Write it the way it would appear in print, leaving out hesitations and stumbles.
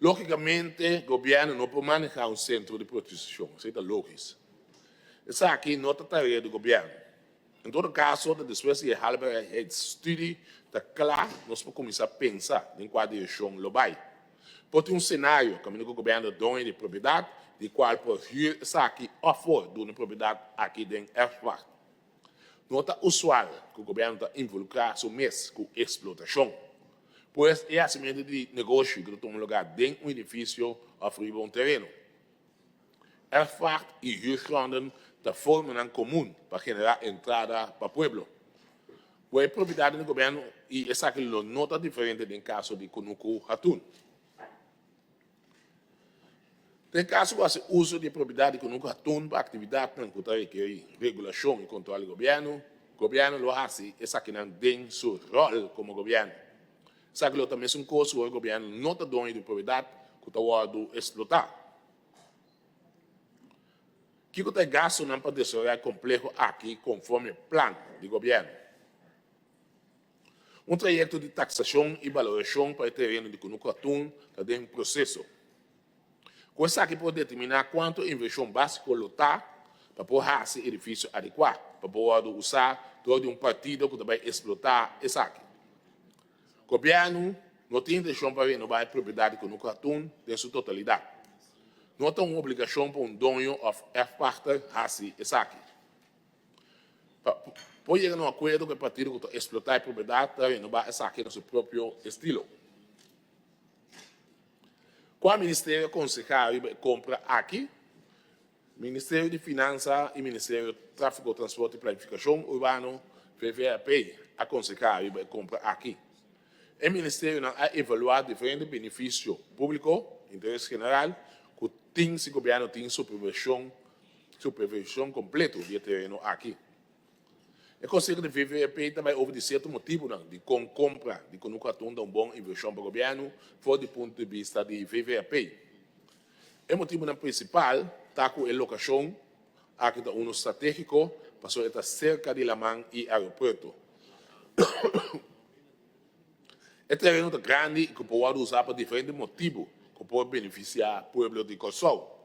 Logicamente, o governo não pode manejar um centro de prostituição, isso é lógico. Isso aqui não é tarefa do governo. Em todo caso, depois de halber studie, está claro, nós podemos começar a pensar em qual direção lo vai. Pode ter um cenário, como o governo dona de propriedade, de qual pode vir essa aqui a fora de uma propriedade aqui dentro da Erfwacht. Não é usual que o governo está involucrado somente com explotação, pois é a semente de negócio que toma lugar dentro de um edifício ou um terreno. Erfwacht e huurgronden da formam um comum para generar entrada para o povo. Pois a propriedade do governo e essa aqui não está diferente do caso de Kunuku Hatun. Tem caso que o uso de propriedade de Kunuku Hatun para atividade que requer regulação e controle do governo lo faz, essa aqui não tem seu rol como governo. Essa aqui também é um curso que o governo não está dono de propriedade que está sendo explotar. Que está gasto não pode ser complexo aqui conforme o plano do governo. Um projeto de taxação e valoração para o terreno de Kunuku Hatun está dentro do processo. Com isso aqui pode determinar quanto investição básica lotar para poder fazer edifício adequado, para poder usar todo um partido que vai explotar isso aqui. O governo não tem intenção para renovar a propriedade de Kunuku Hatun em sua totalidade. Não tem uma obrigação para dono of Erfwacht fazer isso aqui. Pode chegar a um acordo com o partido que explotar a propriedade para renovar isso aqui no seu próprio estilo. Qual Ministério Aconselhável compra aqui? Ministério de Finanças e Ministério de Tráfego, Transporte e Planificação Urbano, VVAP, aconselhável compra aqui. O Ministério não é evaluado diferentes benefícios públicos, interesse general, que tem se o governo tem supervisão completa do terreno aqui. O Conselho de VVAP também houve de certo motivo de compra de Kunuku Hatun de uma boa investição para o governo, fora do ponto de vista de VVAP. O motivo principal está com a locação, aqui está um estratégico, passou estar cerca de Lamang e aeroporto. O terreno é grande e que pode usar para diferentes motivos, que pode beneficiar o povo de Kosovo.